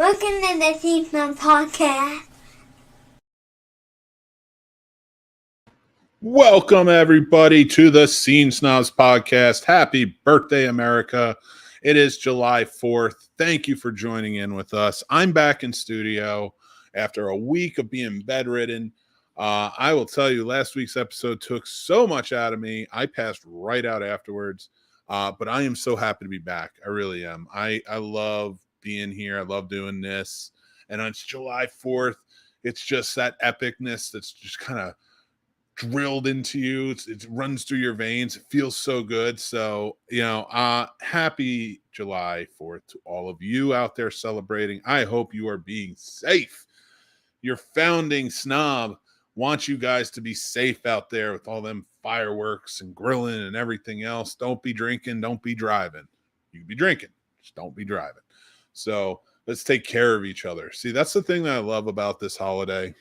Welcome to the Scene Snobs Podcast. Welcome, everybody, to the Scene Snobs Podcast. Happy birthday, America. It is July 4th. Thank you for joining in with us. I'm back in studio after a week of being bedridden. I will tell you, last week's episode took so much out of me. I passed right out afterwards, but I am so happy to be back. I really am. I love being here. I love doing this. And on July 4th, it's just that epicness that's just kind of drilled into you. It runs through your veins. It feels so good. So, happy July 4th to all of you out there celebrating. I hope you are being safe. Your founding snob wants you guys to be safe out there with all them fireworks and grilling and everything else. Don't be drinking. Don't be driving. You can be drinking. Just don't be driving. So let's take care of each other. See, that's the thing that I love about this holiday.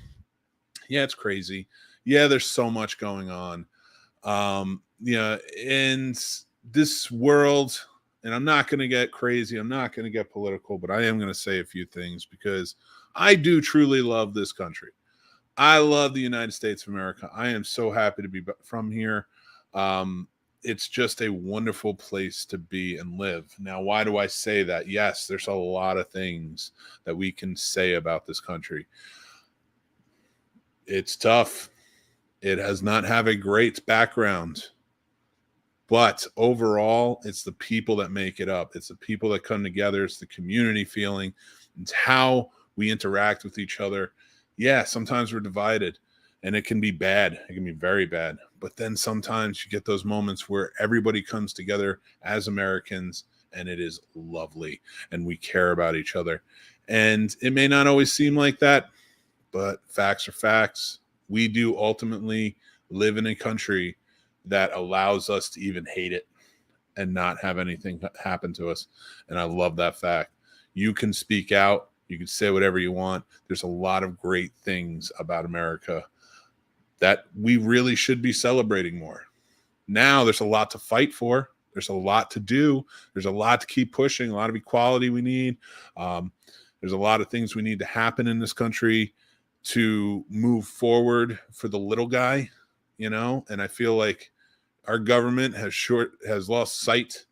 Yeah, it's crazy. Yeah, there's so much going on. In this world, and I'm not going to get crazy. I'm not going to get political, but I am going to say a few things because I do truly love this country. I love the United States of America. I am so happy to be from here. It's just a wonderful place to be and live. Now, why do I say that? Yes, there's a lot of things that we can say about this country. It's tough. It has not have a great background, but overall, it's the people that make it up. It's the people that come together. It's the community feeling. It's how we interact with each other. Yeah, sometimes we're divided, and it can be bad. It can be very bad. But then sometimes you get those moments where everybody comes together as Americans, and it is lovely, and we care about each other. And it may not always seem like that, but facts are facts. We do ultimately live in a country that allows us to even hate it and not have anything happen to us. And I love that fact. You can speak out. You can say whatever you want. There's a lot of great things about America that we really should be celebrating more. Now there's a lot to fight for. There's a lot to do. There's a lot to keep pushing, a lot of equality we need. There's a lot of things we need to happen in this country to move forward for the little guy, and I feel like our government has lost sight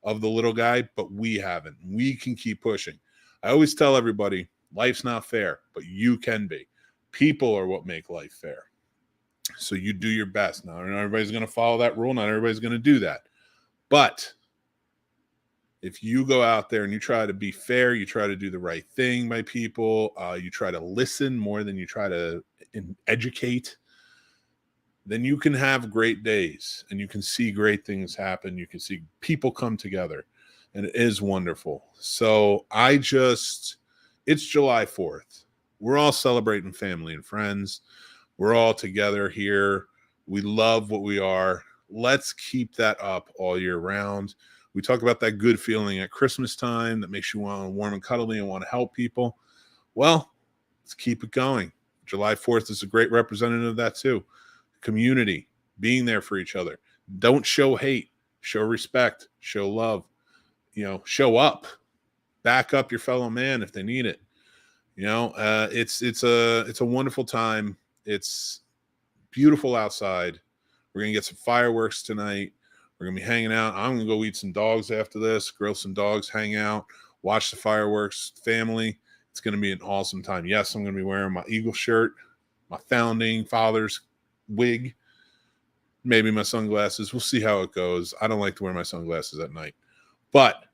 of the little guy, but we haven't. We can keep pushing. I always tell everybody, life's not fair, but you can be. People are what make life fair. So you do your best. Now, not everybody's going to follow that rule. Not everybody's going to do that. But if you go out there and you try to be fair, you try to do the right thing by people, you try to listen more than you try to educate, then you can have great days and you can see great things happen. You can see people come together, and it is wonderful. So it's July 4th. We're all celebrating family and friends. We're all together here. We love what we are. Let's keep that up all year round. We talk about that good feeling at Christmas time that makes you want to warm and cuddly and want to help people. Well, let's keep it going. July 4th is a great representative of that too. Community, being there for each other. Don't show hate, show respect, show love, show up, back up your fellow man if they need it. It's a wonderful time. It's beautiful outside. We're going to get some fireworks tonight. We're going to be hanging out. I'm going to go eat some dogs after this, grill some dogs, hang out, watch the fireworks, family. It's going to be an awesome time. Yes, I'm going to be wearing my Eagle shirt, my founding father's wig, maybe my sunglasses. We'll see how it goes. I don't like to wear my sunglasses at night. But,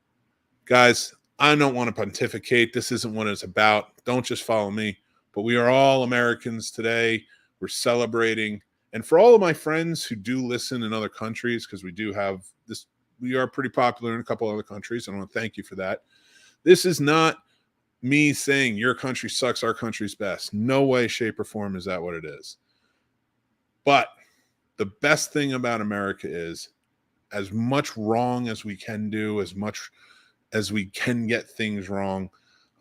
guys, I don't want to pontificate. This isn't what it's about. Don't just follow me. But we are all Americans today. We're celebrating. And for all of my friends who do listen in other countries, because we do have this, we are pretty popular in a couple other countries. I want to thank you for that. This is not me saying your country sucks, our country's best. No way, shape, or form is that what it is. But the best thing about America is as much wrong as we can do, as much as we can get things wrong,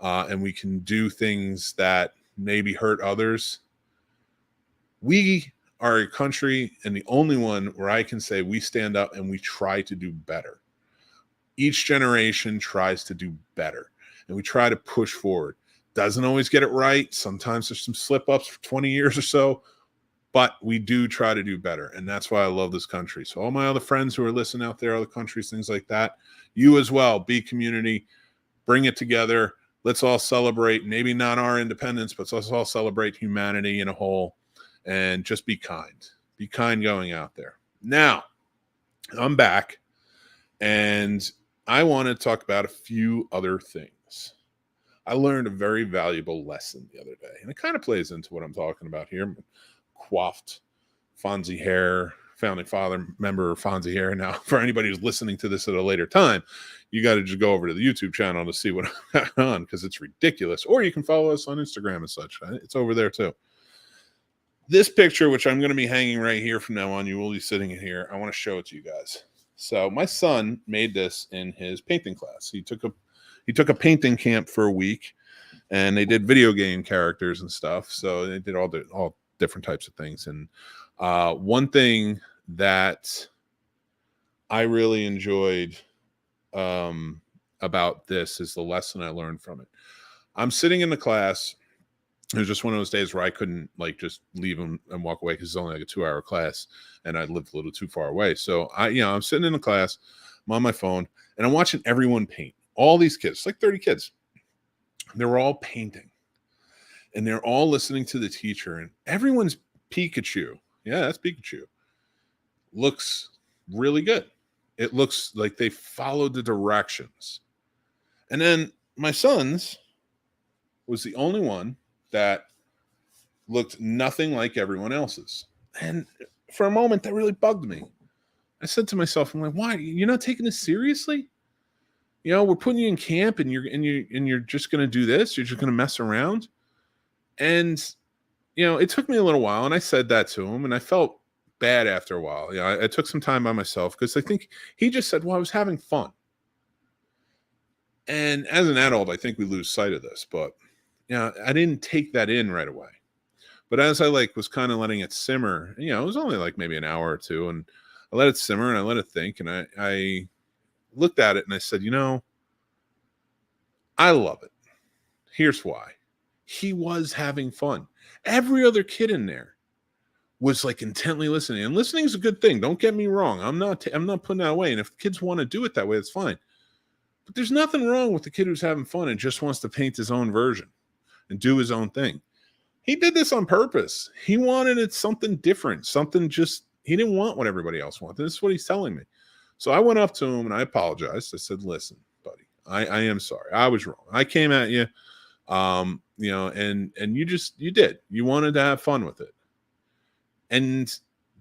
and we can do things that maybe hurt others. We are a country, and the only one where I can say we stand up and we try to do better. Each generation tries to do better. and we try to push forward. Doesn't always get it right. Sometimes there's some slip ups for 20 years or so, but we do try to do better. And that's why I love this country. So all my other friends who are listening out there, other countries, things like that, you as well, be community, bring it together. Let's all celebrate, maybe not our independence, but let's all celebrate humanity in a whole, and just be kind. Be kind going out there. Now, I'm back, and I want to talk about a few other things. I learned a very valuable lesson the other day, and it kind of plays into what I'm talking about here. Coiffed Fonzie hair, founding father member of Fonzie hair. Now, for anybody who's listening to this at a later time, you got to just go over to the YouTube channel to see what I'm on, because it's ridiculous. Or you can follow us on Instagram and such. It's over there too. This picture, which I'm going to be hanging right here from now on, you will be sitting in here. I want to show it to you guys. So my son made this in his painting class. He took a painting camp for a week, and they did video game characters and stuff. So they did all different types of things. And one thing that I really enjoyed about this is the lesson I learned from it. I'm sitting in the class. It was just one of those days where I couldn't just leave him and walk away, because it's only like a 2-hour class, and I lived a little too far away. So I'm sitting in the class, I'm on my phone, and I'm watching everyone paint. All these kids, like 30 kids, they were all painting, and they're all listening to the teacher, and everyone's Pikachu. Yeah, that's Pikachu. Looks really good. It looks like they followed the directions. And then my son's was the only one that looked nothing like everyone else's. And for a moment, that really bugged me. I said to myself, I'm like, why? You're not taking this seriously? We're putting you in camp, and you're just going to do this. You're just going to mess around. And, it took me a little while, and I said that to him, and I felt bad after a while. I took some time by myself, because I think he just said, well, I was having fun. And as an adult, I think we lose sight of this, but I didn't take that in right away. But as I was kind of letting it simmer, it was only maybe an hour or two, and I let it simmer and I let it think, and I looked at it and I said, I love it. Here's why. He was having fun. Every other kid in there was intently listening, and listening is a good thing. Don't get me wrong. I'm not putting that away. And if kids want to do it that way, it's fine. But there's nothing wrong with the kid who's having fun and just wants to paint his own version and do his own thing. He did this on purpose. He wanted it something different, he didn't want what everybody else wanted. This is what he's telling me. So I went up to him and I apologized. I said, listen, buddy, I am sorry. I was wrong. I came at you, and you did. You wanted to have fun with it. And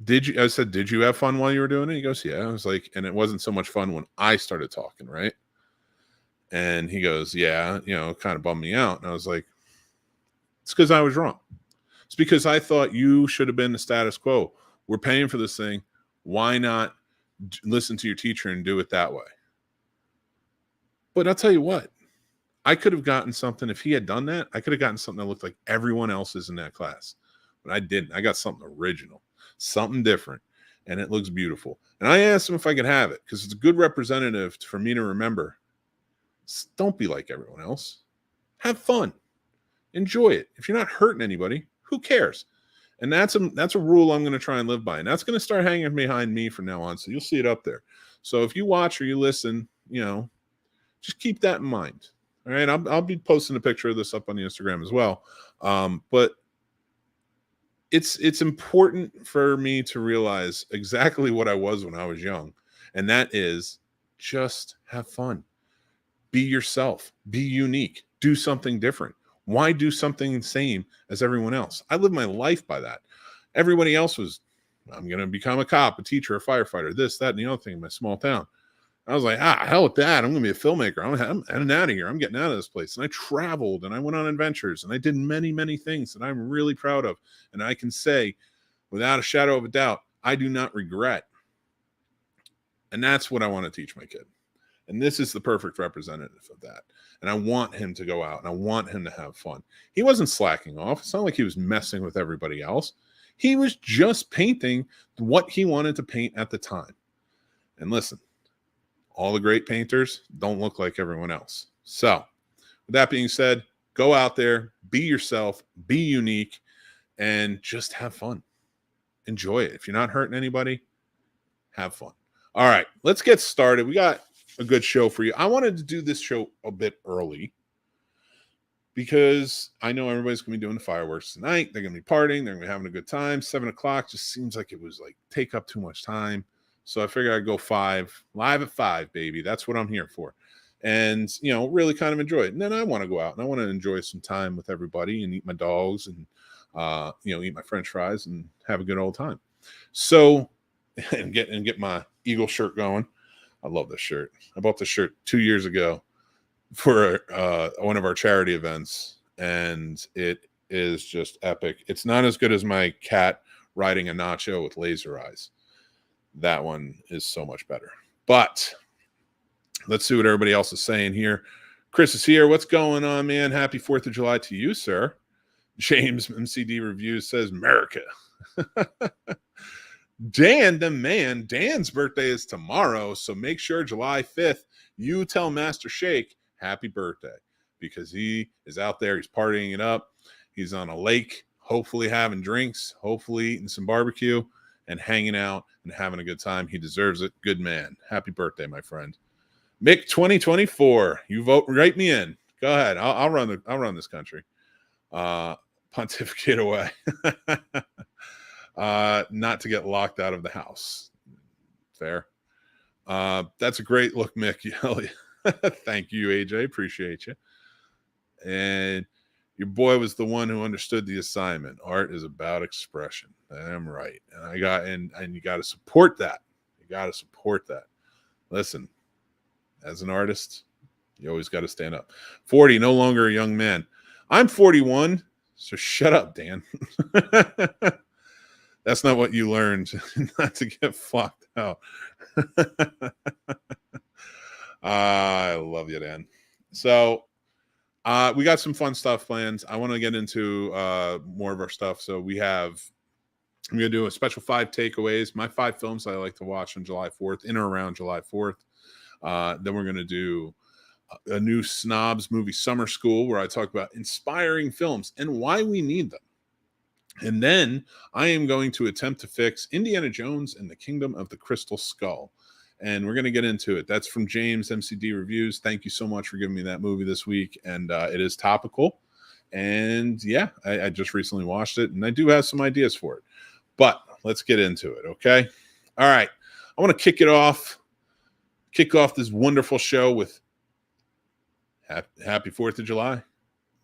I said, did you have fun while you were doing it? He goes, yeah. I was like, and it wasn't so much fun when I started talking, right? And he goes, yeah, it kind of bummed me out. And I was like, it's because I was wrong. It's because I thought you should have been the status quo. We're paying for this thing. Why not listen to your teacher and do it that way? But I'll tell you what, I could have gotten something. If he had done that, I could have gotten something that looked like everyone else's in that class. But I didn't. I got something original, something different, and it looks beautiful. And I asked him if I could have it, because it's a good representative for me to remember. Don't be like everyone else. Have fun. Enjoy it. If you're not hurting anybody, who cares? And that's a rule I'm going to try and live by. And that's going to start hanging behind me from now on. So you'll see it up there. So if you watch or you listen, just keep that in mind. All right. I'll be posting a picture of this up on the Instagram as well. But it's important for me to realize exactly what I was when I was young. And that is just have fun. Be yourself. Be unique. Do something different. Why do something the same as everyone else? I lived my life by that. Everybody else was, I'm going to become a cop, a teacher, a firefighter, this, that, and the other thing in my small town. I was like, hell with that. I'm going to be a filmmaker. I'm heading out of here. I'm getting out of this place. And I traveled and I went on adventures and I did many, many things that I'm really proud of. And I can say without a shadow of a doubt, I do not regret. And that's what I want to teach my kid. And this is the perfect representative of that. And I want him to go out and I want him to have fun. He wasn't slacking off. It's not like he was messing with everybody else. He was just painting what he wanted to paint at the time. And listen, all the great painters don't look like everyone else. So With that being said, go out there, be yourself, be unique, and just have fun. Enjoy it. If you're not hurting anybody, have fun. All right, let's get started. We got a good show for you. I wanted to do this show a bit early because I know everybody's going to be doing the fireworks tonight. They're going to be partying. They're going to be having a good time. 7 o'clock just seems like it was like take up too much time. So I figured I'd go 5, live at 5, baby. That's what I'm here for. And, you know, really kind of enjoy it. And then I want to go out and I want to enjoy some time with everybody and eat my dogs and, you know, eat my French fries and have a good old time. So, and get my Eagle shirt going. I love this shirt. I bought this shirt 2 years ago for one of our charity events, and it is just epic. It's not as good as my cat riding a nacho with laser eyes. That one is so much better. But let's see what everybody else is saying here. Chris is here. What's going on, man? Happy 4th of July to you, sir. James MCD Reviews says, America. Dan, the man, Dan's birthday is tomorrow, so make sure July 5th, you tell Master Shake happy birthday, because he is out there, he's partying it up, he's on a lake, hopefully having drinks, hopefully eating some barbecue, and hanging out and having a good time. He deserves it. Good man. Happy birthday, my friend. Mick 2024, you vote, write me in. Go ahead. I'll run this country. Pontificate away. Not to get locked out of the house. Fair. That's a great look, Mick. Thank you, AJ. Appreciate you. And your boy was the one who understood the assignment. Art is about expression. I'm right. And you got to support that. You got to support that. Listen, as an artist, you always got to stand up. 40, no longer a young man. I'm 41, so shut up, Dan. That's not what you learned, not to get fucked out. I love you, Dan. So we got some fun stuff planned. I want to get into more of our stuff. So I'm going to do a special 5 takeaways, my 5 films I like to watch on July 4th, in or around July 4th. Then we're going to do a new Snobs movie summer school where I talk about inspiring films and why we need them. And then I am going to attempt to fix Indiana Jones and the Kingdom of the Crystal Skull. And we're going to get into it. That's from James MCD Reviews. Thank you so much for giving me that movie this week. And it is topical. And yeah, I just recently watched it and I do have some ideas for it. But let's get into it, okay? All right. I want to kick off this wonderful show with Happy 4th of July.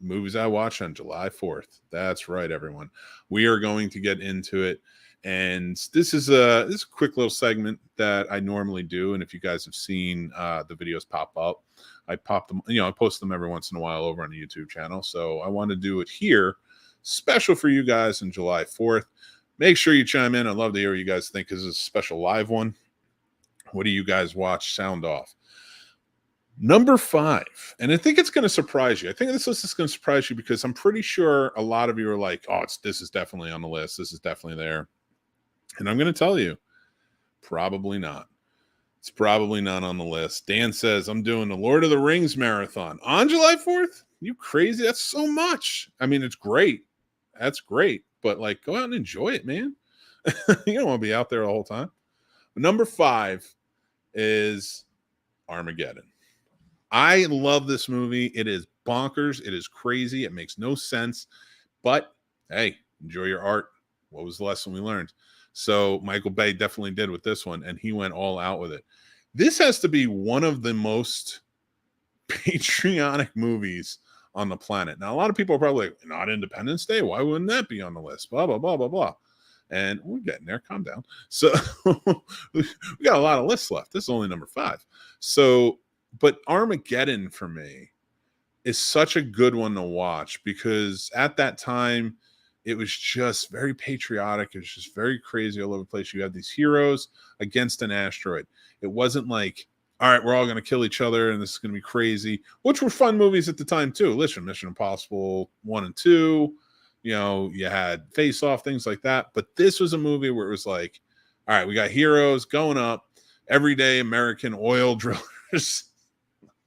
Movies I watch on July 4th. That's right, everyone. We are going to get into it. And this is a quick little segment that I normally do. And if you guys have seen the videos pop up, I pop them, I post them every once in a while over on the YouTube channel. So I want to do it here, special for you guys on July 4th. Make sure you chime in. I'd love to hear what you guys think. This is a special live one. What do you guys watch? Sound off. Number 5, and I think it's going to surprise you. I think this list is going to surprise you because I'm pretty sure a lot of you are like, oh, this is definitely on the list. This is definitely there. And I'm going to tell you, probably not. It's probably not on the list. Dan says, I'm doing the Lord of the Rings marathon on July 4th. You crazy? That's so much. I mean, it's great. That's great. But like, go out and enjoy it, man. You don't want to be out there the whole time. Number 5 is Armageddon. I love this movie. It is bonkers. It is crazy. It makes no sense. But, hey, enjoy your art. What was the lesson we learned? So Michael Bay definitely did with this one, and he went all out with it. This has to be one of the most patriotic movies on the planet. Now, a lot of people are probably like, not Independence Day. Why wouldn't that be on the list? Blah, blah, blah, blah, blah. And we're getting there. Calm down. So we got a lot of lists left. This is only number 5. So, but Armageddon for me is such a good one to watch because at that time, it was just very patriotic. It was just very crazy all over the place. You had these heroes against an asteroid. It wasn't like, all right, we're all going to kill each other and this is going to be crazy, which were fun movies at the time too. Listen, Mission Impossible 1 and 2, you had Face Off, things like that. But this was a movie where it was like, all right, we got heroes going up, everyday American oil drillers.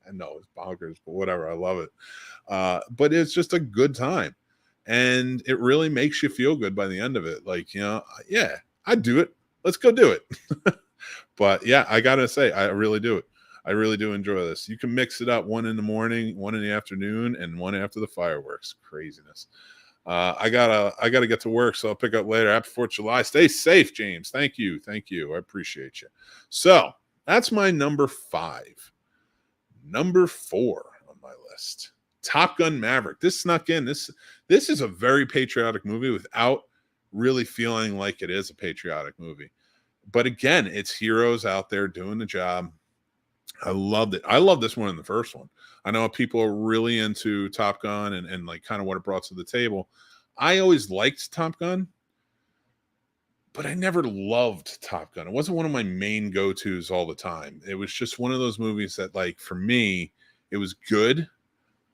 I know it's bonkers, but whatever. I love it. But it's just a good time. And it really makes you feel good by the end of it. Like, yeah, I'd do it. Let's go do it. But yeah, I got to say, I really do it. I really do enjoy this. You can mix it up, one in the morning, one in the afternoon, and one after the fireworks. Craziness. I gotta get to work, so I'll pick up later. Happy 4th of July. Stay safe, James. Thank you. I appreciate you. So that's my number 5. Number 4 on my list, Top Gun Maverick. This snuck in. This is a very patriotic movie without really feeling like it is a patriotic movie. But again, it's heroes out there doing the job. I loved it. I love this one in the first one. I know people are really into Top Gun and like kind of what it brought to the table. I always liked Top Gun, but I never loved Top Gun. It wasn't one of my main go-tos all the time. It was just one of those movies that, like, for me, it was good.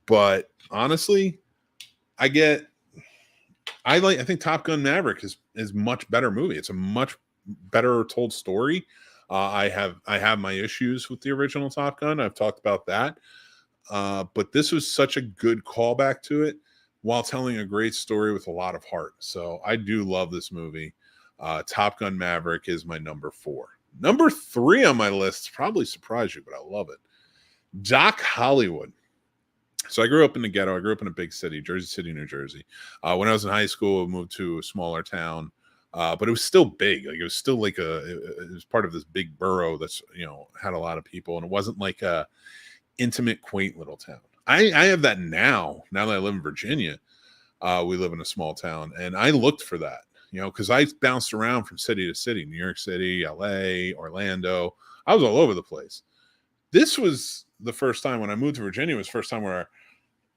But honestly, I think Top Gun Maverick is much better movie. It's a much better told story. I have my issues with the original Top Gun. I've talked about that. But this was such a good callback to it while telling a great story with a lot of heart. So I do love this movie. Top Gun Maverick is my number 4. Number 3 on my list probably surprised you, but I love it. Doc Hollywood. So I grew up in the ghetto. I grew up in a big city, Jersey City, New Jersey. When I was in high school, I moved to a smaller town. But it was still big. Like, it was still like it was part of this big borough that's, had a lot of people. And it wasn't like a intimate, quaint little town. I have that now that I live in Virginia. We live in a small town, and I looked for that, because I bounced around from city to city, New York City, LA, Orlando. I was all over the place. This was the first time when I moved to Virginia. It was the first time where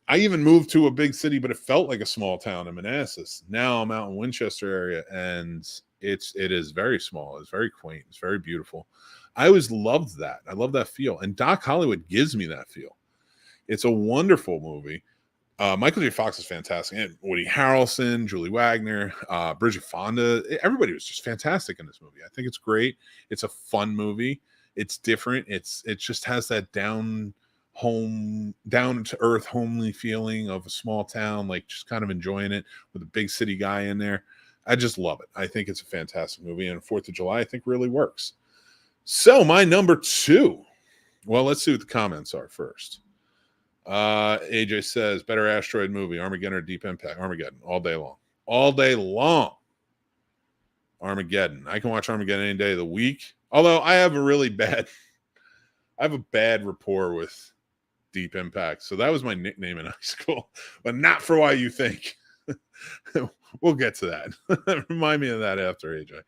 I even moved to a big city, but it felt like a small town in Manassas. Now I'm out in Winchester area, and it is very small. It's very quaint. It's very beautiful. I always loved that. I love that feel. And Doc Hollywood gives me that feel. It's a wonderful movie. Michael J. Fox is fantastic. And Woody Harrelson, Julie Wagner, Bridget Fonda. Everybody was just fantastic in this movie. I think it's great. It's a fun movie. It's different. It just has that down to earth, homely feeling of a small town, like just kind of enjoying it with a big city guy in there. I just love it. I think it's a fantastic movie, and 4th of July, I think, really works. So my number 2. Well, let's see what the comments are first. AJ says, better asteroid movie, Armageddon or Deep Impact? Armageddon, all day long. All day long. Armageddon. I can watch Armageddon any day of the week. Although I have a bad rapport with Deep Impact. So that was my nickname in high school, but not for why you think. We'll get to that. Remind me of that after, AJ.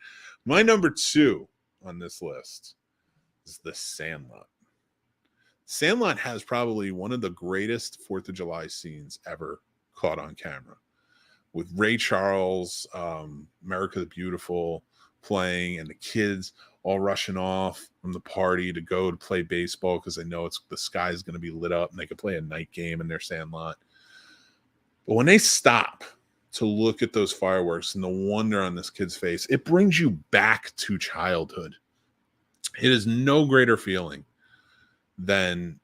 My number 2 on this list is The Sandlot. Sandlot has probably one of the greatest 4th of July scenes ever caught on camera, with Ray Charles, America the Beautiful playing, and the kids all rushing off from the party to go to play baseball because they know the sky is going to be lit up and they can play a night game in their Sandlot. But when they stop to look at those fireworks and the wonder on this kid's face, it brings you back to childhood. It is no greater feeling than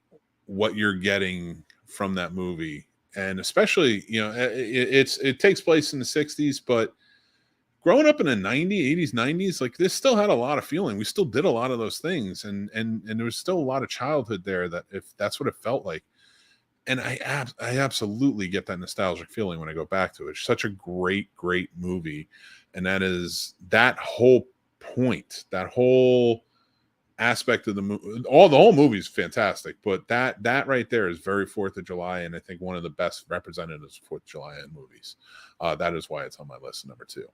what you're getting from that movie. And especially, it takes place in the 60s, but growing up in the 80s, 90s, like, this still had a lot of feeling. We still did a lot of those things, and there was still a lot of childhood there, that if that's what it felt like. And I absolutely get that nostalgic feeling when I go back to it. It's such a great movie. And that whole point, that whole aspect of the movie, the whole movie is fantastic, but that right there is very 4th of July, and I think one of the best representatives of 4th of July in movies. That is why it's on my list, number 2.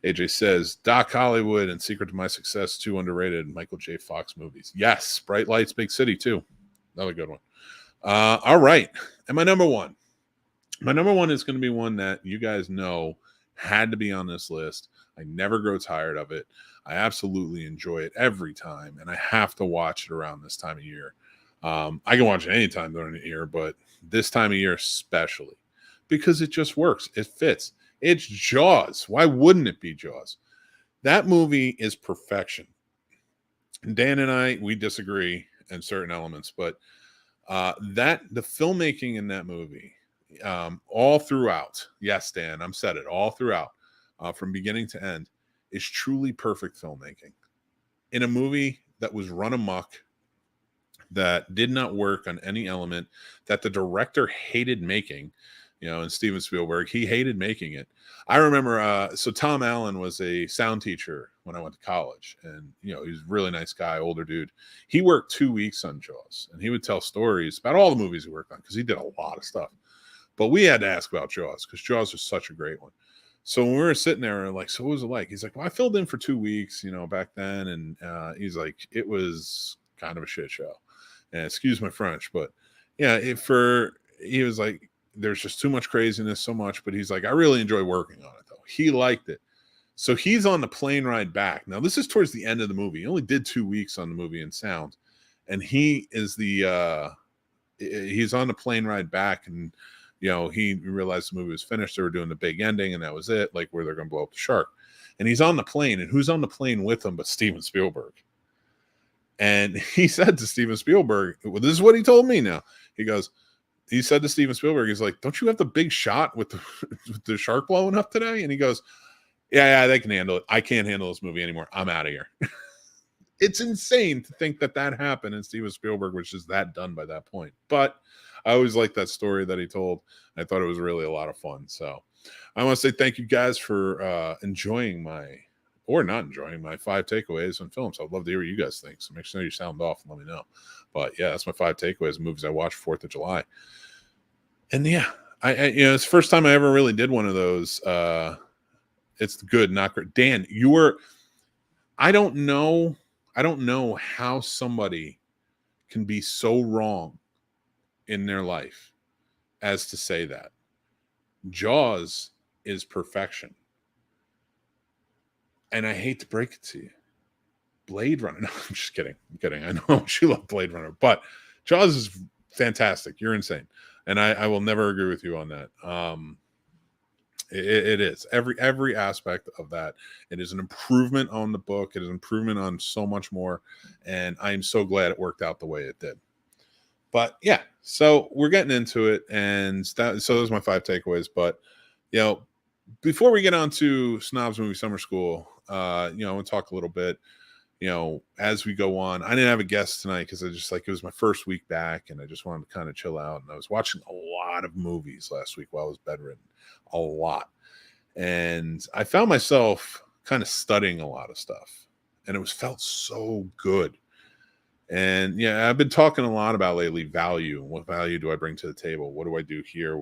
AJ says, Doc Hollywood and Secret to My Success, 2 underrated Michael J. Fox movies. Yes, Bright Lights, Big City, too. Another good one. All right. And my number 1. My number 1 is going to be one that you guys know had to be on this list. I never grow tired of it. I absolutely enjoy it every time, and I have to watch it around this time of year. I can watch it anytime during the year, but this time of year especially, because it just works. It fits. It's Jaws. Why wouldn't it be Jaws? That movie is perfection. Dan and I, we disagree in certain elements, but That the filmmaking in that movie, all throughout, yes, Dan, I'm said it all throughout, from beginning to end, is truly perfect filmmaking in a movie that was run amok, that did not work on any element, that the director hated making, and Steven Spielberg, he hated making it. I remember, so Tom Allen was a sound teacher when I went to college, and he was a really nice guy, older dude. He worked 2 weeks on Jaws, and he would tell stories about all the movies he worked on because he did a lot of stuff. But we had to ask about Jaws because Jaws was such a great one. So when we were sitting there, and like, so what was it like? He's like, well, I filled in for 2 weeks, back then, and he's like, it was kind of a shit show. And excuse my French, but yeah, he was like, there's just too much craziness, so much. But he's like, I really enjoy working on it, though. He liked it. So he's on the plane ride back. Now, this is towards the end of the movie. He only did 2 weeks on the movie in sound. And he is he's on the plane ride back. And, he realized the movie was finished. They were doing the big ending, and that was it, like where they're going to blow up the shark. And he's on the plane. And who's on the plane with him but Steven Spielberg? And he said to Steven Spielberg, well, this is what he told me now. He said to Steven Spielberg, he's like, don't you have the big shot with the shark blowing up today? And he goes, yeah, they can handle it. I can't handle this movie anymore. I'm out of here. It's insane to think that happened, and Steven Spielberg was just that done by that point. But I always liked that story that he told. I thought it was really a lot of fun. So I want to say thank you guys for enjoying or not enjoying my 5 takeaways on films. I'd love to hear what you guys think. So make sure you sound off and let me know. But yeah, that's my 5 takeaways of movies I watched 4th of July. And yeah, I it's the first time I ever really did one of those. It's good, not great. Dan, I don't know how somebody can be so wrong in their life as to say that. Jaws is perfection. And I hate to break it to you. Blade Runner. No, I'm just kidding. I know she loved Blade Runner, but Jaws is fantastic. You're insane. And I will never agree with you on that. It is. Every aspect of that. It is an improvement on the book. It is an improvement on so much more. And I am so glad it worked out the way it did. But yeah, so we're getting into it. And so those are my 5 takeaways. But, before we get on to Snobs Movie Summer School, I want to talk a little bit, as we go on. I didn't have a guest tonight because it was my first week back, and I just wanted to kind of chill out. And I was watching a lot of movies last week while I was bedridden, a lot. And I found myself kind of studying a lot of stuff, and it felt so good. And yeah, I've been talking a lot about lately value. What value do I bring to the table? What do I do here?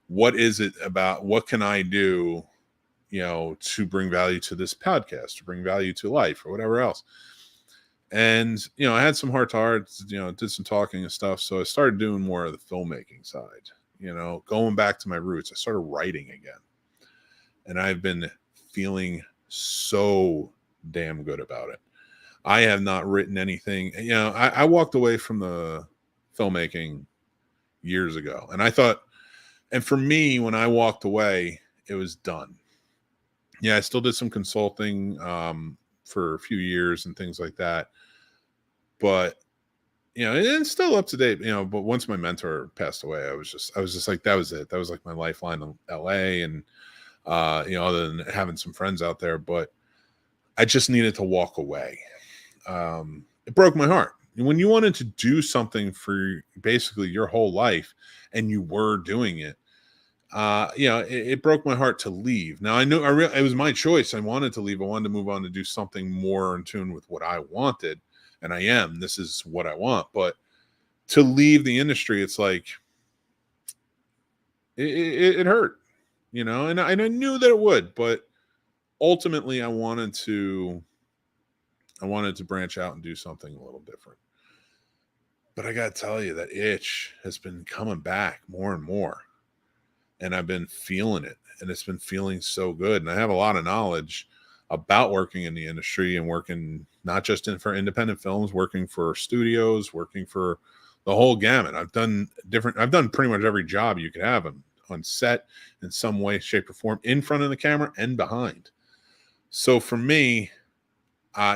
What is it about? What can I do, to bring value to this podcast, to bring value to life or whatever else? And, I had some heart to heart, did some talking and stuff. So I started doing more of the filmmaking side, going back to my roots. I started writing again, and I've been feeling so damn good about it. I have not written anything. I walked away from the filmmaking years ago, and I thought, and for me, when I walked away, it was done. Yeah, I still did some consulting for a few years and things like that. But, it's still up to date, but once my mentor passed away, I was just like, that was it. That was like my lifeline in LA, and, other than having some friends out there, but I just needed to walk away. It broke my heart. When you wanted to do something for basically your whole life and you were doing it, it broke my heart to leave. Now I knew it was my choice. I wanted to leave. I wanted to move on to do something more in tune with what I wanted. And I am. This is what I want. But to leave the industry, it's like, it hurt, and I knew that it would, but ultimately I wanted to branch out and do something a little different. But I got to tell you, that itch has been coming back more and more. And I've been feeling it, and it's been feeling so good. And I have a lot of knowledge about working in the industry and working not just for independent films, working for studios, working for the whole gamut. I've done pretty much every job you could have on set in some way, shape, or form, in front of the camera and behind. So for me,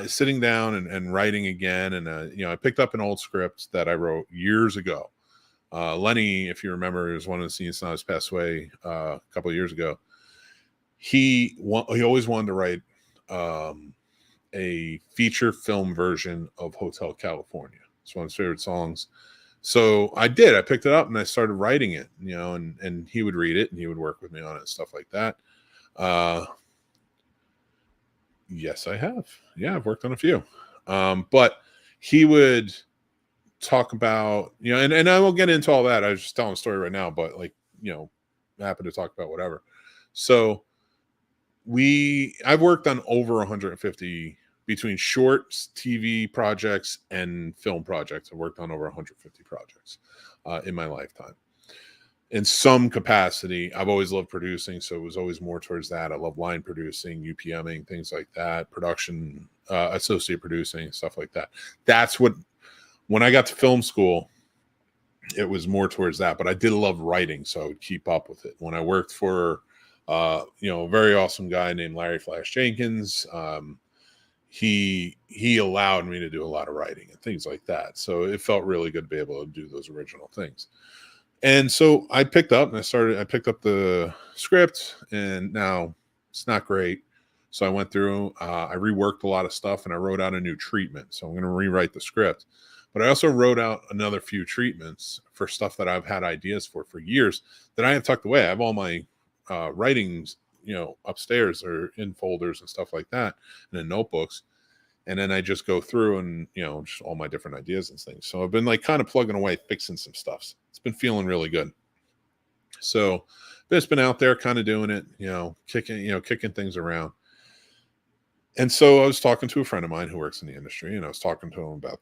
sitting down and writing again. And, I picked up an old script that I wrote years ago. Lenny, if you remember, was one of the Scene Snobs, passed away a couple of years ago. He always wanted to write a feature film version of Hotel California. It's one of his favorite songs. So I did. I picked it up and I started writing it, and he would read it and he would work with me on it and stuff like that. Yes, I have. Yeah, I've worked on a few. But he would talk about, and I will get into all that. I was just telling a story right now, but happy to talk about whatever. So I've worked on over 150 between shorts, TV projects, and film projects. I've worked on over 150 projects in my lifetime. In some capacity, I've always loved producing, so it was always more towards that. I love line producing, UPMing, things like that, production, associate producing, stuff like that. That's when I got to film school, it was more towards that. But I did love writing, so I would keep up with it. When I worked for, a very awesome guy named Larry Flash Jenkins, he allowed me to do a lot of writing and things like that. So it felt really good to be able to do those original things. And so I picked up the script, and now it's not great. So I went through, I reworked a lot of stuff, and I wrote out a new treatment. So I'm going to rewrite the script. But I also wrote out another few treatments for stuff that I've had ideas for years that I have tucked away. I have all my writings, upstairs or in folders and stuff like that, and in notebooks. And then I just go through and, just all my different ideas and things. So I've been kind of plugging away, fixing some stuff. It's been feeling really good. So just been out there kind of doing it, kicking things around. And so I was talking to a friend of mine who works in the industry, and I was talking to him about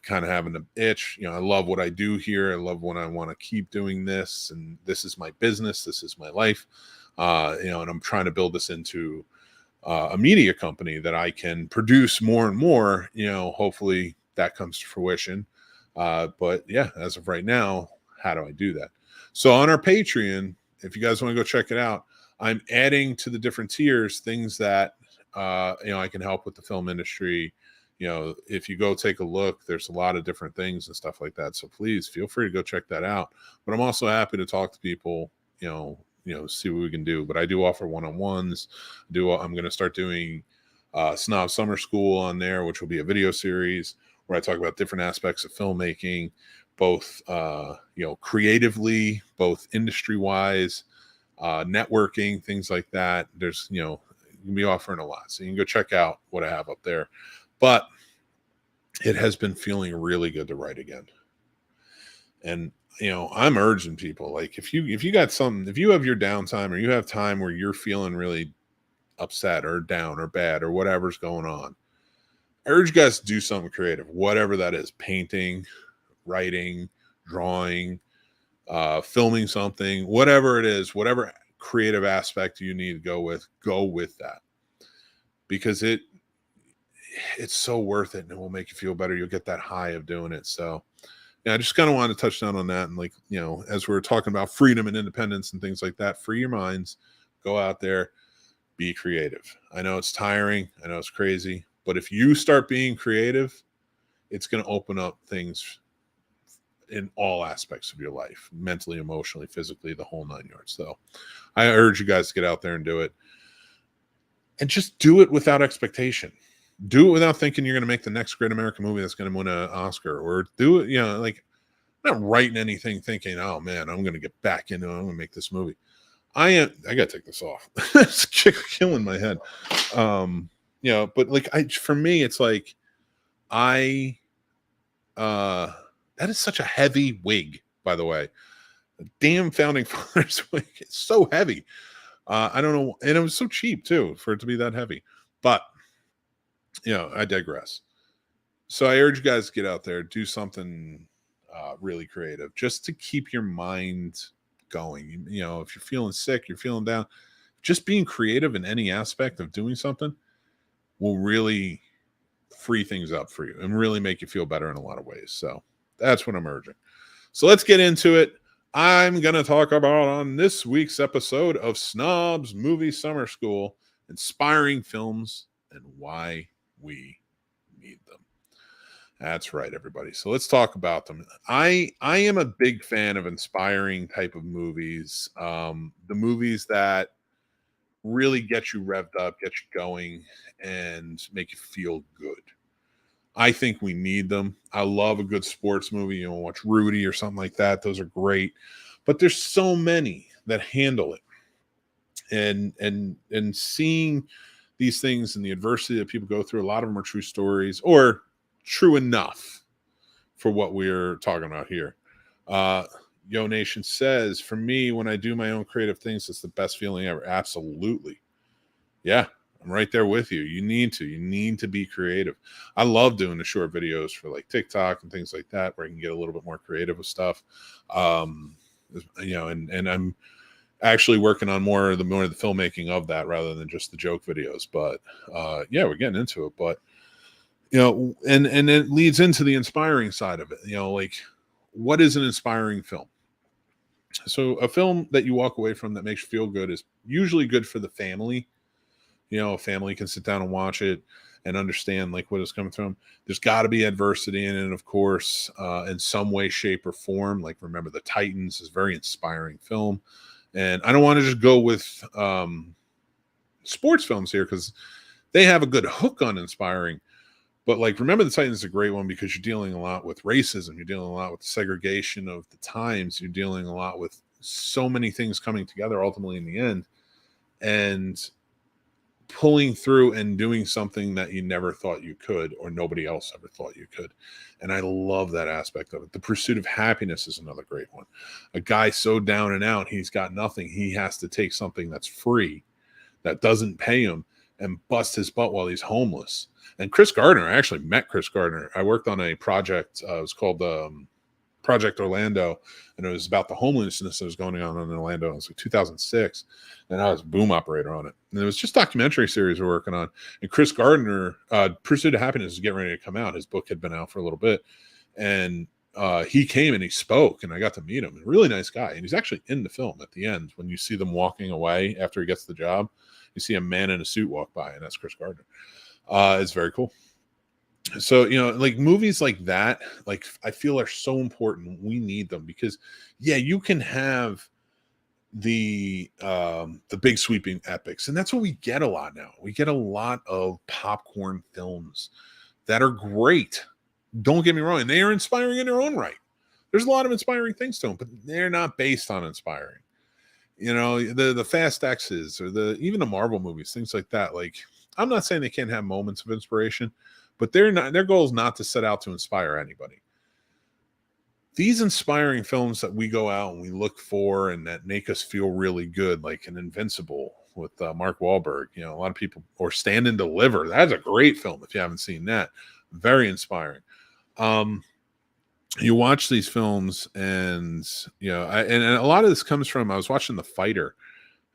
kind of having the itch. I love what I do here. I love when I want to keep doing this, and this is my business. This is my life. And I'm trying to build this into a media company that I can produce more and more, hopefully that comes to fruition. But yeah, as of right now, how do I do that? So on our Patreon, if you guys want to go check it out, I'm adding to the different tiers things that, I can help with the film industry. If you go take a look, there's a lot of different things and stuff like that. So please feel free to go check that out. But I'm also happy to talk to people, see what we can do. But I do offer one-on-ones. I'm going to start doing Snob Summer School on there, which will be a video series where I talk about different aspects of filmmaking, both creatively, both industry-wise, networking, things like that. There's you can be offering a lot, so you can go check out what I have up there. But it has been feeling really good to write again, and I'm urging people, if you got something, if you have your downtime or you have time where you're feeling really upset or down or bad or whatever's going on, I urge you guys to do something creative, whatever that is: painting, writing, drawing, filming something, whatever it is, whatever creative aspect you need to go with that, because it's so worth it and it will make you feel better. You'll get that high of doing it. So yeah, I just kind of wanted to touch down on that. And as we're talking about freedom and independence and things like that, free your minds, go out there, be creative. I know it's tiring. I know it's crazy, but if you start being creative, it's going to open up things in all aspects of your life, mentally, emotionally, physically, the whole 9 yards. So I urge you guys to get out there and do it, and just do it without expectation. Do it without thinking you're going to make the next great American movie that's going to win an Oscar, or do it, not writing anything thinking, oh man, I'm going to get back into it. I'm going to make this movie. I got to take this off. It's killing my head. But for me, it's that is such a heavy wig, by the way. The damn Founding Fathers wig. It's so heavy. I don't know. And it was so cheap, too, for it to be that heavy. But, I digress. So I urge you guys to get out there, do something really creative, just to keep your mind going. If you're feeling sick, you're feeling down, just being creative in any aspect of doing something will really free things up for you and really make you feel better in a lot of ways. So that's what I'm urging. So let's get into it. I'm going to talk about, on this week's episode of Snobs Movie Summer School, inspiring films and why we need them. That's right, everybody. So let's talk about them. I am a big fan of inspiring type of movies. The movies that really get you revved up, get you going, and make you feel good. I think we need them. I love a good sports movie. You know, watch Rudy or something like that. Those are great. But there's so many that handle it. And seeing these things and the adversity that people go through, a lot of them are true stories or true enough for what we're talking about here. Yo Nation says, for me, when I do my own creative things, it's the best feeling ever. Absolutely. Yeah, I'm right there with you. You need to be creative. I love doing the short videos for like TikTok and things like that, where I can get a little bit more creative with stuff. You know, and I'm actually working on more of the filmmaking of that rather than just the joke videos. But yeah, we're getting into it. But you know, and it leads into the inspiring side of it. You know, like, what is an inspiring film? So a film that you walk away from that makes you feel good is usually good for the family. You know, a family can sit down and watch it and understand like what is coming from. There's got to be adversity in it, of course, in some way, shape, or form. Like, remember the Titans is a very inspiring film. And I don't want to just go with sports films here because they have a good hook on inspiring. But like, remember the Titans is a great one because you're dealing a lot with racism. You're dealing a lot with the segregation of the times. You're dealing a lot with so many things coming together ultimately in the end and pulling through and doing something that you never thought you could or nobody else ever thought you could. And I love that aspect of it. The Pursuit of Happiness is another great one. A guy so down and out, he's got nothing. He has to take something that's free, that doesn't pay him, and bust his butt while he's homeless. And Chris Gardner, I actually met Chris Gardner. I worked on a project. It was called Project Orlando, and it was about the homelessness that was going on in Orlando. It was like 2006, and I was a boom operator on it. And it was just a documentary series we're working on. And Chris Gardner, Pursuit of Happiness is getting ready to come out. His book had been out for a little bit, and he came and he spoke, and I got to meet him. A really nice guy, and he's actually in the film at the end. When you see them walking away after he gets the job, you see a man in a suit walk by, and that's Chris Gardner. It's very cool. So, you know, like movies like that, like I feel are so important. We need them because, yeah, you can have the big sweeping epics, and that's what we get a lot now. We get a lot of popcorn films that are great. Don't get me wrong, and they are inspiring in their own right. There's a lot of inspiring things to them, but they're not based on inspiring. You know, the Fast X's or even the Marvel movies, things like that. Like, I'm not saying they can't have moments of inspiration, but their goal is not to set out to inspire anybody. These inspiring films that we go out and we look for and that make us feel really good, like an Invincible with Mark Wahlberg, you know, a lot of people, or Stand and Deliver. That's a great film if you haven't seen that. Very inspiring. You watch these films and, you know, and a lot of this comes from, I was watching The Fighter,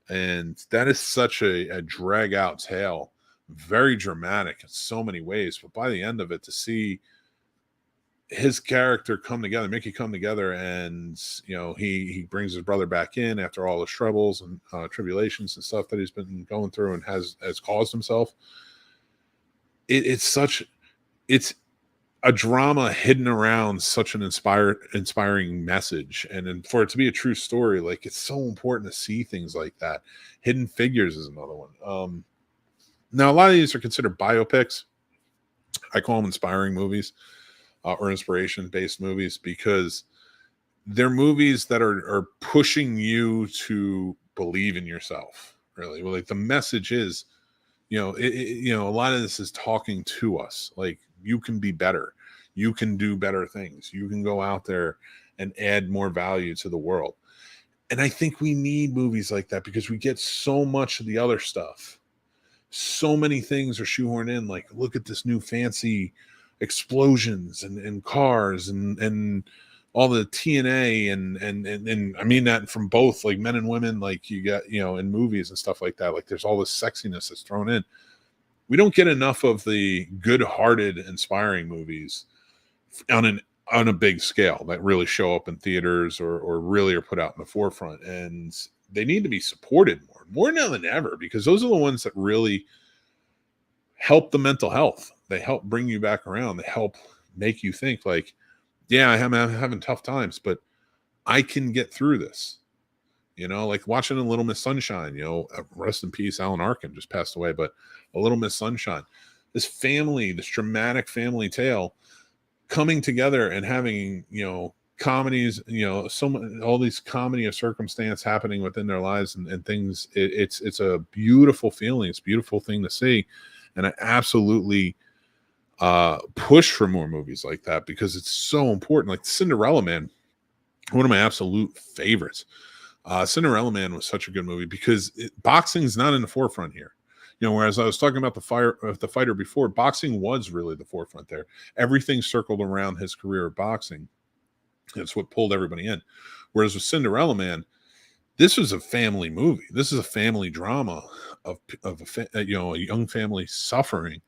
and that is such a drag out tale. Very dramatic in so many ways, but by the end of it, to see his character come together, Mickey come together, and you know he brings his brother back in after all his troubles and tribulations and stuff that he's been going through and has caused himself. It's a drama hidden around such an inspiring message, and for it to be a true story, like it's so important to see things like that. Hidden Figures is another one. Now, a lot of these are considered biopics. I call them inspiring movies or inspiration-based movies because they're movies that are pushing you to believe in yourself, really. Well, like the message is, you know, a lot of this is talking to us. Like, you can be better. You can do better things. You can go out there and add more value to the world. And I think we need movies like that because we get so much of the other stuff. So many things are shoehorned in, like look at this new fancy explosions and cars and all the TNA and I mean that from both like men and women, like you got, you know, in movies and stuff like that. Like there's all this sexiness that's thrown in. We don't get enough of the good-hearted, inspiring movies on a big scale that really show up in theaters or really are put out in the forefront, and they need to be supported more now than ever, because those are the ones that really help the mental health. They help bring you back around. They help make you think like, yeah, I'm having tough times, but I can get through this. Like watching A Little Miss Sunshine, rest in peace, Alan Arkin just passed away, but A Little Miss Sunshine, this dramatic family tale coming together and having, comedies, all these comedy of circumstance happening within their lives and things. It's a beautiful feeling. It's a beautiful thing to see. And I absolutely push for more movies like that because it's so important. Like Cinderella Man, one of my absolute favorites. Cinderella Man was such a good movie because boxing's not in the forefront here. Whereas I was talking about the fighter before, boxing was really the forefront there. Everything circled around his career of boxing. That's what pulled everybody in. Whereas with Cinderella Man, this was a family movie. This is a family drama of a young family suffering,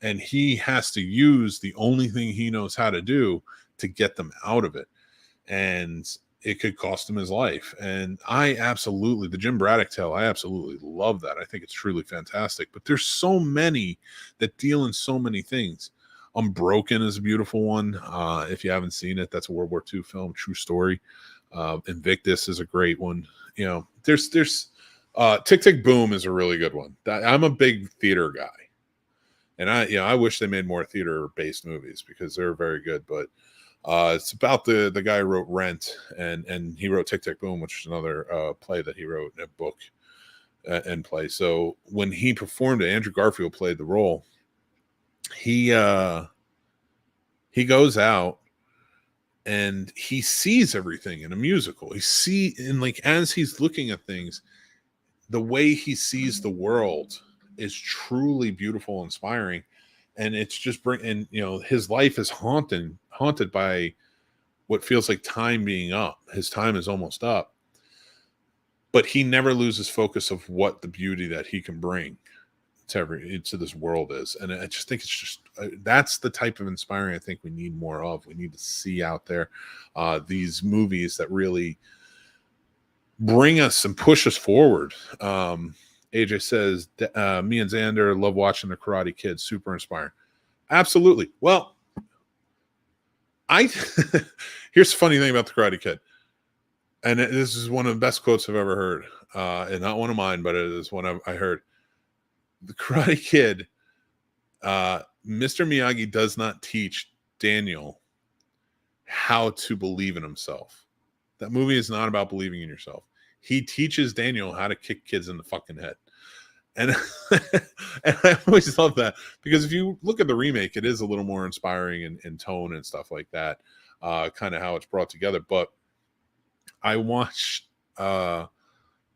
and he has to use the only thing he knows how to do to get them out of it. And it could cost him his life. And the Jim Braddock tale, I absolutely love that. I think it's truly fantastic. But there's so many that deal in so many things. Unbroken is a beautiful one. If you haven't seen it, that's a World War II film, true story. Invictus is a great one. There's Tick, Tick, Boom is a really good one. I'm a big theater guy. And I wish they made more theater-based movies because they're very good. But it's about the guy who wrote Rent, and he wrote Tick, Tick, Boom, which is another play that he wrote in a book and play. So when he performed it, Andrew Garfield played the role. He goes out and he sees everything in a musical. As he's looking at things, the way he sees the world is truly beautiful, inspiring. And it's just his life is haunted by what feels like time being up. His time is almost up, but he never loses focus of what the beauty that he can bring to this world is. And I just think that's the type of inspiring I think we need more of. We need to see out there these movies that really bring us and push us forward. AJ says, me and Xander love watching The Karate Kid. Super inspiring. Absolutely. Well, here's the funny thing about The Karate Kid. And this is one of the best quotes I've ever heard. And not one of mine, but it is one I heard. The Karate Kid, Mr. Miyagi does not teach Daniel how to believe in himself. That movie is not about believing in yourself. He teaches Daniel how to kick kids in the fucking head. And, and I always love that because if you look at the remake, it is a little more inspiring in tone and stuff like that, kind of how it's brought together. But I watched the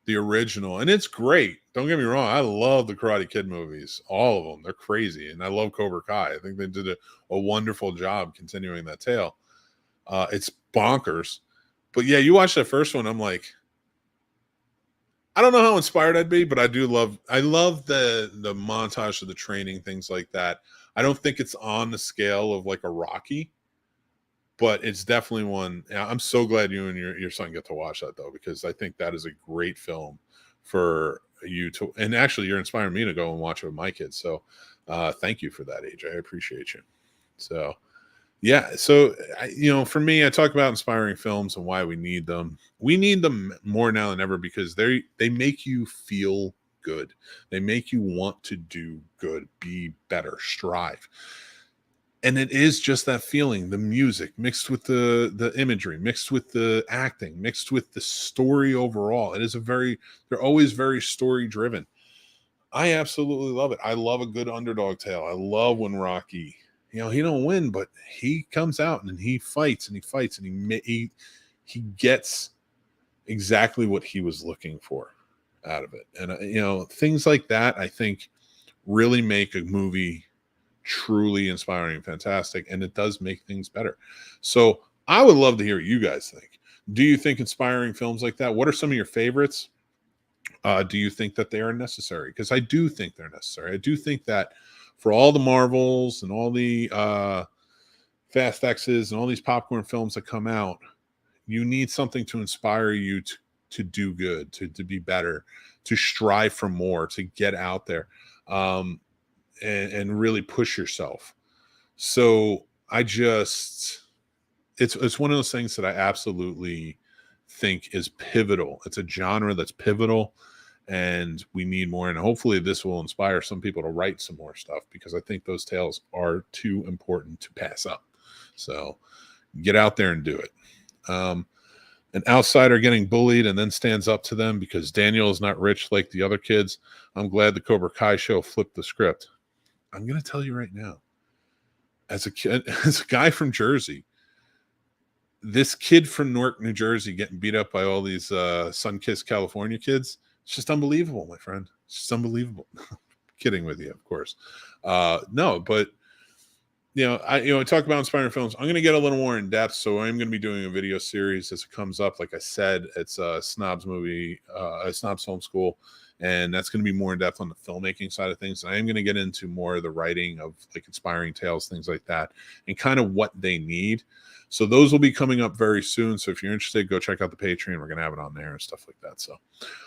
original, and it's great. Don't get me wrong. I love the Karate Kid movies. All of them. They're crazy. And I love Cobra Kai. I think they did a wonderful job continuing that tale. It's bonkers. But yeah, you watch that first one, I'm like, I don't know how inspired I'd be, but I love the montage of the training, things like that. I don't think it's on the scale of like a Rocky, but it's definitely one. I'm so glad you and your son get to watch that though, because I think that is a great film for you to, and actually you're inspiring me to go and watch it with my kids. So thank you for that, AJ. I appreciate you. So yeah. So, for me, I talk about inspiring films and why we need them. We need them more now than ever because they make you feel good. They make you want to do good, be better, strive. And it is just that feeling, the music mixed with the imagery, mixed with the acting, mixed with the story overall. It is they're always very story driven. I absolutely love it. I love a good underdog tale. I love when Rocky, he don't win, but he comes out and he fights and he fights and he gets exactly what he was looking for out of it. And, things like that, I think really make a movie truly inspiring and fantastic. And it does make things better. So I would love to hear what you guys think. Do you think inspiring films like that? What are some of your favorites? Do you think that they are necessary? Because I do think they're necessary. I do think that for all the Marvels and all the Fast X's and all these popcorn films that come out, you need something to inspire you to do good, to be better, to strive for more, to get out there. and really push yourself. So it's one of those things that I absolutely think is pivotal. It's a genre that's pivotal, and we need more. And hopefully this will inspire some people to write some more stuff, because I think those tales are too important to pass up. So get out there and do it. An outsider getting bullied and then stands up to them because Daniel is not rich like the other kids. I'm glad the Cobra Kai show flipped the script. I'm going to tell you right now, as a kid, as a guy from Jersey, this kid from Newark, New Jersey, getting beat up by all these sun-kissed California kids, it's just unbelievable, my friend. It's just unbelievable. Kidding with you, of course. No, but I talk about inspiring films. I'm going to get a little more in depth, so I'm going to be doing a video series as it comes up. Like I said, it's a Snobs movie, a Snobs Film School, and that's going to be more in depth on the filmmaking side of things. And I am going to get into more of the writing of like inspiring tales, things like that, and kind of what they need. So those will be coming up very soon. So if you're interested, go check out the Patreon. We're going to have it on there and stuff like that. So,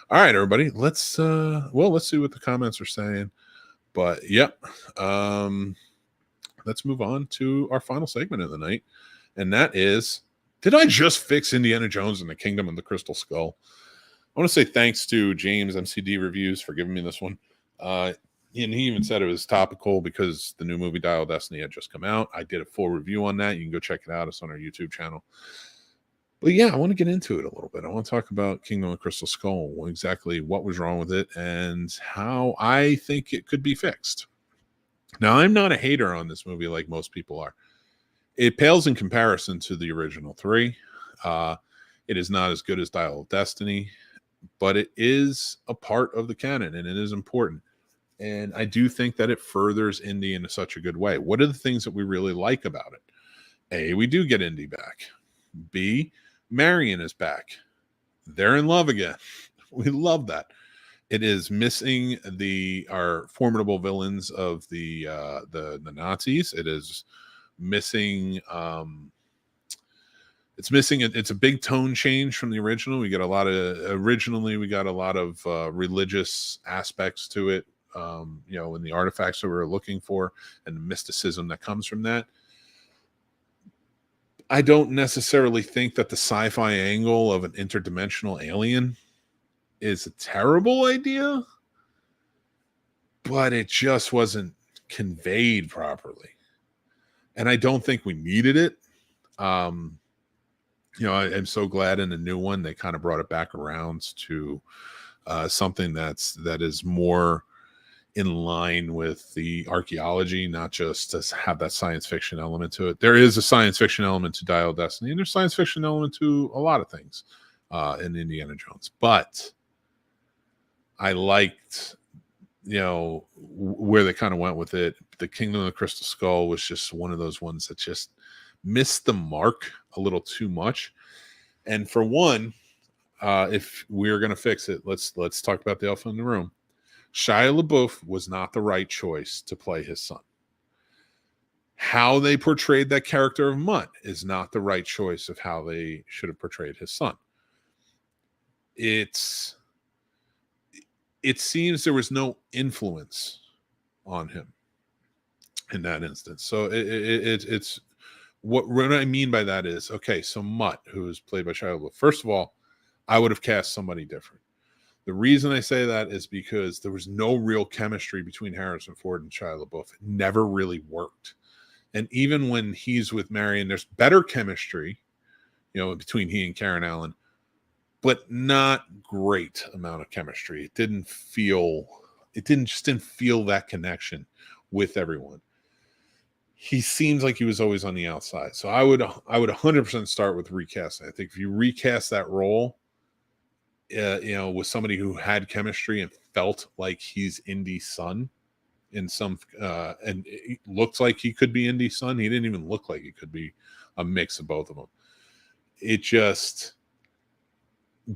all right, everybody, let's see what the comments are saying. But yep. Let's move on to our final segment of the night. And that is, did I just fix Indiana Jones and the Kingdom of the Crystal Skull? I want to say thanks to James MCD Reviews for giving me this one. And he even said it was topical because the new movie Dial of Destiny had just come out. I did a full review on that. You can go check it out. It's on our YouTube channel. But yeah, I want to get into it a little bit. I want to talk about Kingdom of the Crystal Skull, exactly what was wrong with it and how I think it could be fixed. Now, I'm not a hater on this movie like most people are. It pales in comparison to the original three. It is not as good as Dial of Destiny, but it is a part of the canon, and it is important. And I do think that it furthers Indy in such a good way. What are the things that we really like about it? A, we do get Indy back. B, Marion is back. They're in love again. We love that. It is missing our formidable villains of the Nazis. It is missing. It's a big tone change from the original. We got a lot of religious aspects to it. In the artifacts that we were looking for and the mysticism that comes from that. I don't necessarily think that the sci-fi angle of an interdimensional alien is a terrible idea, but it just wasn't conveyed properly. And I don't think we needed it. I'm so glad in the new one they kind of brought it back around to something that is more in line with the archaeology, not just to have that science fiction element to it. There is a science fiction element to Dial of Destiny, and there's science fiction element to a lot of things in Indiana Jones. But I liked, where they kind of went with it. The Kingdom of the Crystal Skull was just one of those ones that just missed the mark a little too much. And for one, if we're going to fix it, let's talk about the elephant in the room. Shia LaBeouf was not the right choice to play his son. How they portrayed that character of Mutt is not the right choice of how they should have portrayed his son. It seems there was no influence on him in that instance. So it's what I mean by that is, okay, so Mutt, who is played by Shia LaBeouf, first of all, I would have cast somebody different. The reason I say that is because there was no real chemistry between Harrison Ford and Shia LaBeouf. It never really worked. And even when he's with Marion, there's better chemistry, between he and Karen Allen, but not great amount of chemistry. It didn't feel that connection with everyone. He seems like he was always on the outside. So I would 100% start with recasting. I think if you recast that role, with somebody who had chemistry and felt like he's Indy's son in some, and it looks like he could be Indy's son. He didn't even look like he could be a mix of both of them. It just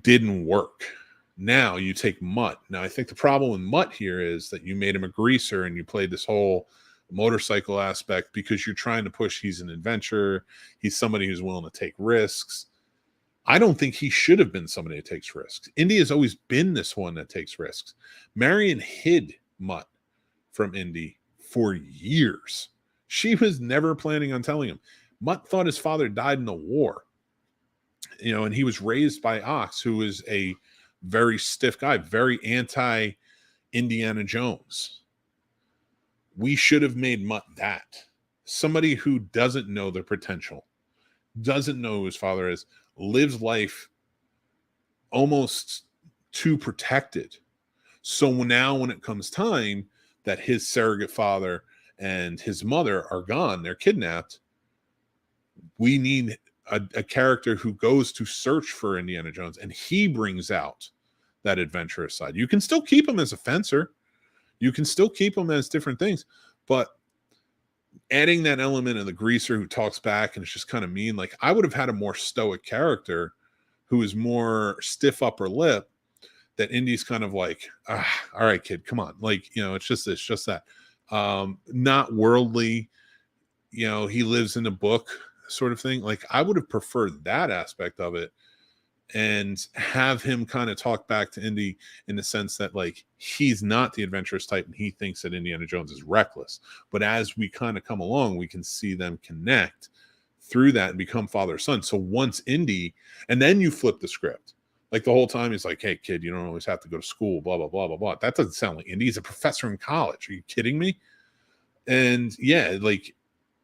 didn't work. Now you take Mutt. Now I think the problem with Mutt here is that you made him a greaser and you played this whole motorcycle aspect because you're trying to push he's an adventurer. He's somebody who's willing to take risks. I don't think he should have been somebody that takes risks. Indy has always been this one that takes risks. Marion hid Mutt from Indy for years. She was never planning on telling him. Mutt thought his father died in the war, and he was raised by Ox, who is a very stiff guy, very anti Indiana Jones. We should have made Mutt that. Somebody who doesn't know their potential, doesn't know who his father is, lives life almost too protected. So now when it comes time that his surrogate father and his mother are gone, they're kidnapped, we need a character who goes to search for Indiana Jones, and he brings out that adventurous side. You can still keep him as a fencer. You can still keep him as different things, but adding that element of the greaser who talks back and is just kind of mean, like I would have had a more stoic character who is more stiff upper lip, that Indy's kind of like, all right, kid, come on. Like, it's just this, just that. Not worldly, he lives in a book sort of thing. Like I would have preferred that aspect of it and have him kind of talk back to Indy in the sense that like he's not the adventurous type and he thinks that Indiana Jones is reckless. But as we kind of come along, we can see them connect through that and become father-son. So once Indy, and then you flip the script. Like the whole time he's like, hey kid, you don't always have to go to school, blah, blah, blah, blah, blah. That doesn't sound like Indy. He's a professor in college. Are you kidding me? And yeah, like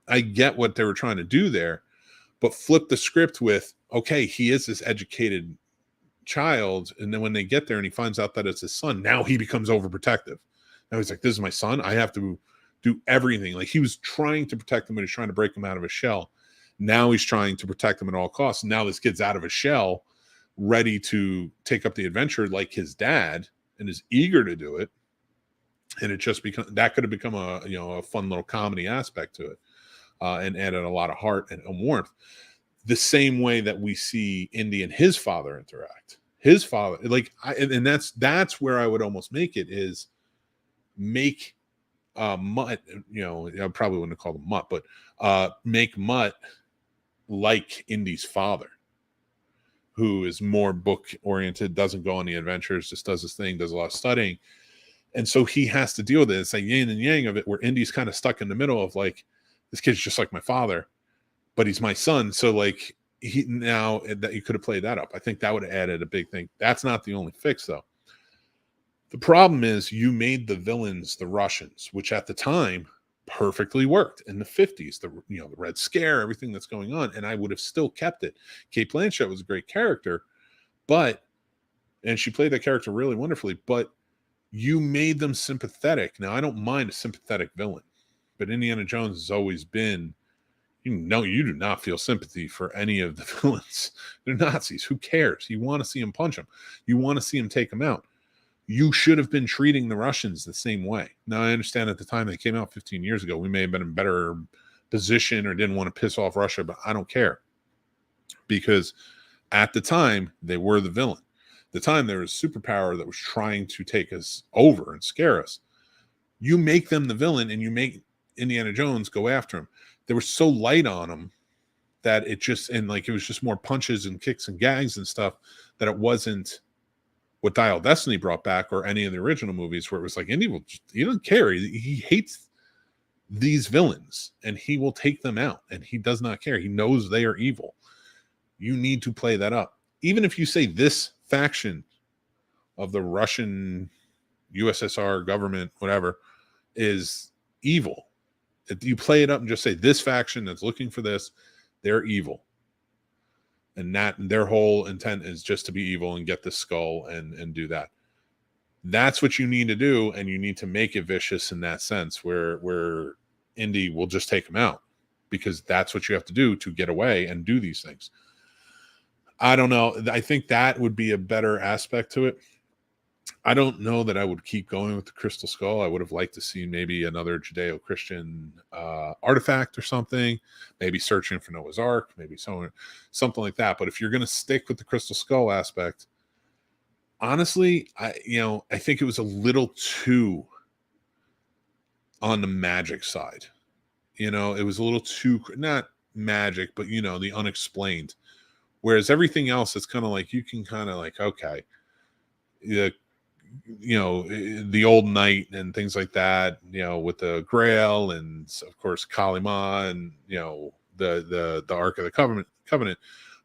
I get what they were trying to do there, but flip the script with, okay, he is this educated child. And then when they get there and he finds out that it's his son, now he becomes overprotective. Now he's like, this is my son. I have to do everything. Like he was trying to protect him, but he's trying to break him out of his shell. Now he's trying to protect him at all costs. Now this kid's out of his shell, ready to take up the adventure like his dad, and is eager to do it. And it just that could have become a fun little comedy aspect to it, and added a lot of heart and warmth. The same way that we see Indy and his father interact. His father, and that's where I would almost make it is make Mutt. I probably wouldn't call him Mutt, but make Mutt like Indy's father, who is more book oriented, doesn't go on the adventures, just does his thing, does a lot of studying. And so he has to deal with it. It's like yin and yang of it, where Indy's kind of stuck in the middle of like, this kid's just like my father, but he's my son. So like now that you could have played that up. I think that would have added a big thing. That's not the only fix though. The problem is you made the villains the Russians, which at the time perfectly worked in the 50s, the Red Scare, everything that's going on. And I would have still kept it. Kate Blanchett was a great character, and she played that character really wonderfully, but you made them sympathetic. Now, I don't mind a sympathetic villain, but Indiana Jones has always been, you do not feel sympathy for any of the villains. They're Nazis. Who cares? You want to see him punch them. You want to see him take them out. You should have been treating the Russians the same way. Now, I understand at the time they came out 15 years ago, we may have been in a better position or didn't want to piss off Russia, but I don't care. Because at the time, they were the villain. At the time, there was a superpower that was trying to take us over and scare us. You make them the villain and you make Indiana Jones go after him. They were so light on him that it was just more punches and kicks and gags and stuff, that it wasn't what Dial Destiny brought back or any of the original movies, where it was like Indy he doesn't care. He hates these villains and he will take them out, and he does not care. He knows they are evil. You need to play that up. Even if you say this faction of the Russian USSR government, whatever, is evil, if you play it up and just say this faction that's looking for this, they're evil. And that their whole intent is just to be evil and get the skull and do that. That's what you need to do, and you need to make it vicious in that sense, where Indy will just take them out, because that's what you have to do to get away and do these things. I don't know. I think that would be a better aspect to it. I don't know that I would keep going with the Crystal Skull. I would have liked to see maybe another Judeo-Christian artifact or something, maybe searching for Noah's Ark, maybe something like that. But if you're going to stick with the Crystal Skull aspect, honestly, I think it was a little too on the magic side. It was a little too, not magic, but the unexplained. Whereas everything else, it's kind of like, you can kind of like, okay, the old knight and things like that, with the Grail and of course Kalima and the Ark of the Covenant,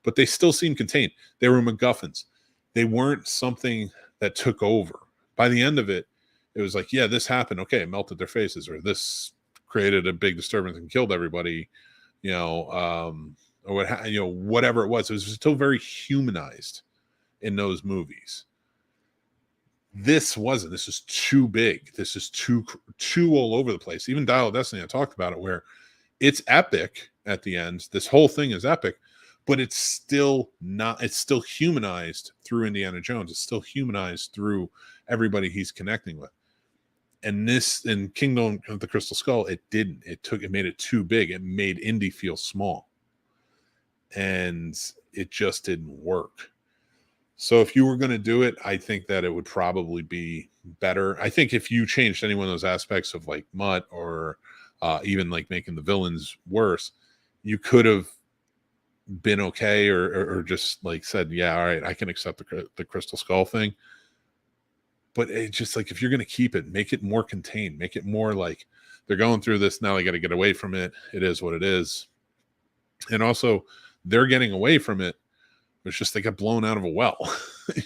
but they still seemed contained. They were MacGuffins. They weren't something that took over. By the end of it, it was like, yeah, this happened. Okay, it melted their faces, or this created a big disturbance and killed everybody, or whatever it was. It was still very humanized in those movies. This wasn't. This is too big. This is too all over the place. Even Dial of Destiny, I talked about it, where it's epic at the end. This whole thing is epic, but it's still not. It's still humanized through Indiana Jones. It's still humanized through everybody he's connecting with. And this in Kingdom of the Crystal Skull, it didn't. It made it too big. It made Indy feel small, and it just didn't work. So if you were going to do it, I think that it would probably be better. I think if you changed any one of those aspects of like Mutt or even like making the villains worse, you could have been okay or just like said, yeah, all right, I can accept the Crystal Skull thing. But it's just like, if you're going to keep it, make it more contained, make it more like they're going through this. Now they got to get away from it. It is what it is. And also they're getting away from it. It's just they got blown out of a well,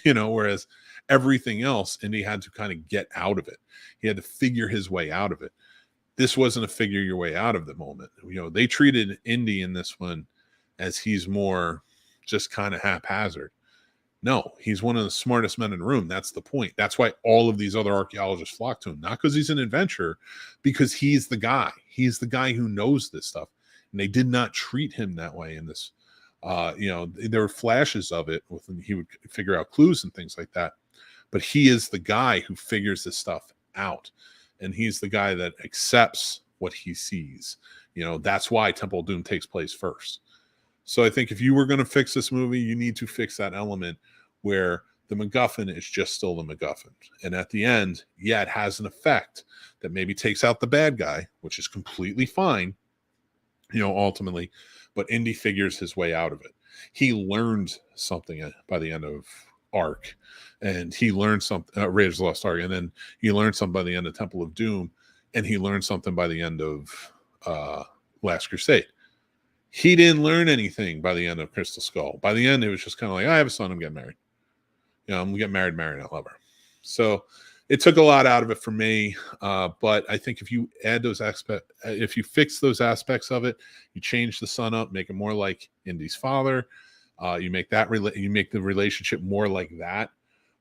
whereas everything else, Indy had to kind of get out of it. He had to figure his way out of it. This wasn't a figure your way out of the moment. They treated Indy in this one as he's more just kind of haphazard. No, he's one of the smartest men in the room. That's the point. That's why all of these other archaeologists flock to him. Not because he's an adventurer, because he's the guy. He's the guy who knows this stuff. And they did not treat him that way in this. There were flashes of it he would figure out clues and things like that, but he is the guy who figures this stuff out, and he's the guy that accepts what he sees. That's why Temple of Doom takes place first. So I think if you were going to fix this movie, you need to fix that element where the MacGuffin is just still the MacGuffin, and at the end, yeah, it has an effect that maybe takes out the bad guy, which is completely fine, ultimately. But Indy figures his way out of it. He learned something by the end of Ark, and he learned something, Raiders of the Lost Ark, and then he learned something by the end of Temple of Doom, and he learned something by the end of Last Crusade. He didn't learn anything by the end of Crystal Skull. By the end, it was just kind of like, I have a son, I'm getting married. I'm going to get married, I love her. So it took a lot out of it for me, but I think if you add those aspects, if you fix those aspects of it, you change the son up, make it more like Indy's father. You make the relationship more like that,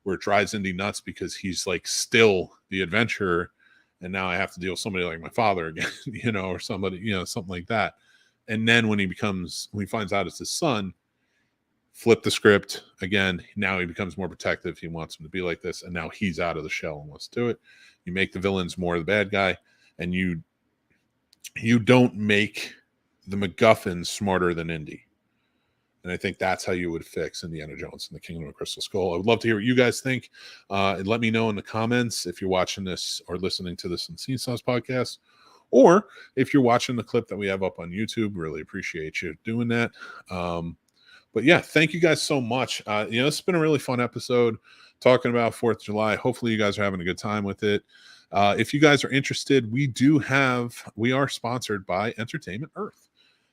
where it drives Indy nuts because he's like still the adventurer, and now I have to deal with somebody like my father again, or somebody, something like that. And then when he finds out it's his son, flip the script again. Now he becomes more protective. He wants him to be like this, and now he's out of the shell and wants to do it. You make the villains more the bad guy, and you don't make the MacGuffin smarter than Indy. And I think that's how you would fix Indiana Jones and the Kingdom of Crystal Skull. I would love to hear what you guys think. And let me know in the comments if you're watching this or listening to this on Scene Snobs Podcast, or if you're watching the clip that we have up on YouTube. Really appreciate you doing that. But yeah, thank you guys so much. It's been a really fun episode talking about 4th of July. Hopefully you guys are having a good time with it. If you guys are interested, we are sponsored by Entertainment Earth.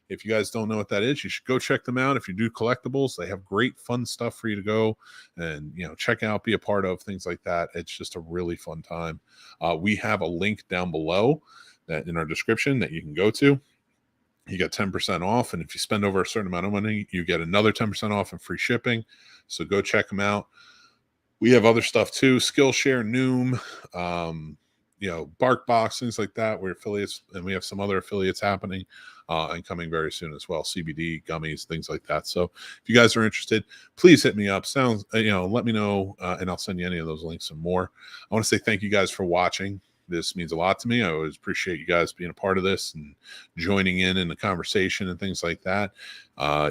If you guys don't know what that is, you should go check them out. If you do collectibles, they have great fun stuff for you to go and, check out, be a part of, things like that. It's just a really fun time. We have a link down below that in our description that you can go to. You get 10% off. And if you spend over a certain amount of money, you get another 10% off and free shipping. So go check them out. We have other stuff too. Skillshare, Noom, BarkBox, things like that. We're affiliates, and we have some other affiliates happening and coming very soon as well. CBD, gummies, things like that. So if you guys are interested, please hit me up. Let me know, and I'll send you any of those links and more. I want to say thank you guys for watching. This means a lot to me. I always appreciate you guys being a part of this and joining in the conversation and things like that.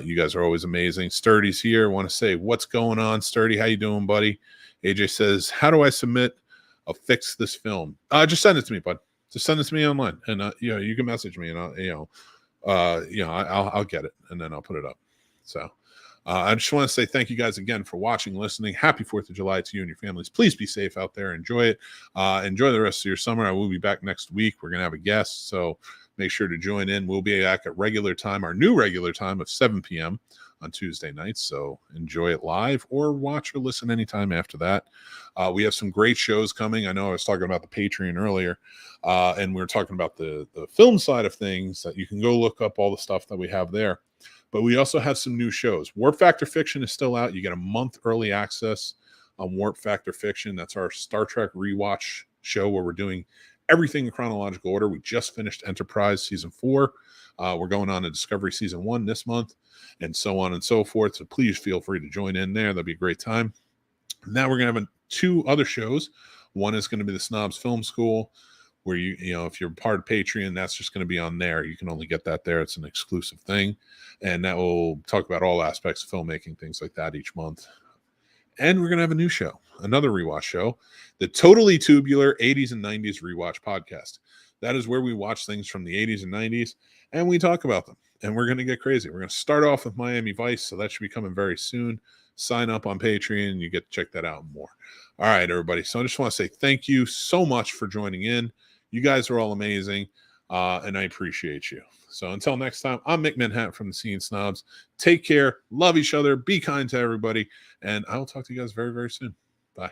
You guys are always amazing. Sturdy's here. I want to say, what's going on, Sturdy? How you doing, buddy? AJ says, how do I submit a fix this film? Just send it to me, bud. Just send it to me online, and you can message me, and I'll get it, and then I'll put it up. So, I just want to say thank you guys again for watching, listening. Happy 4th of July to you and your families. Please be safe out there. Enjoy it. Enjoy the rest of your summer. I will be back next week. We're going to have a guest, so make sure to join in. We'll be back at regular time, our new regular time of 7 p.m. on Tuesday nights. So enjoy it live or watch or listen anytime after that. We have some great shows coming. I know I was talking about the Patreon earlier, and we were talking about the film side of things, that you can go look up all the stuff that we have there. But we also have some new shows. Warp Factor Fiction is still out. You get a month early access on Warp Factor Fiction. That's our Star Trek rewatch show where we're doing everything in chronological order. We just finished Enterprise Season 4. We're going on to Discovery Season 1 this month, and so on and so forth. So please feel free to join in there. That'll be a great time. Now we're going to have 2 other shows. One is going to be the Snobs Film School, where you know, if you're part of Patreon, that's just going to be on there. You can only get that there. It's an exclusive thing. And that will talk about all aspects of filmmaking, things like that each month. And we're going to have a new show, another rewatch show, the Totally Tubular 80s and 90s Rewatch Podcast. That is where we watch things from the 80s and 90s, and we talk about them. And we're going to get crazy. We're going to start off with Miami Vice, so that should be coming very soon. Sign up on Patreon, and you get to check that out more. All right, everybody. So I just want to say thank you so much for joining in. You guys are all amazing, and I appreciate you. So until next time, I'm Mick Manhattan from the Scene Snobs. Take care, love each other, be kind to everybody, and I will talk to you guys very, very soon. Bye.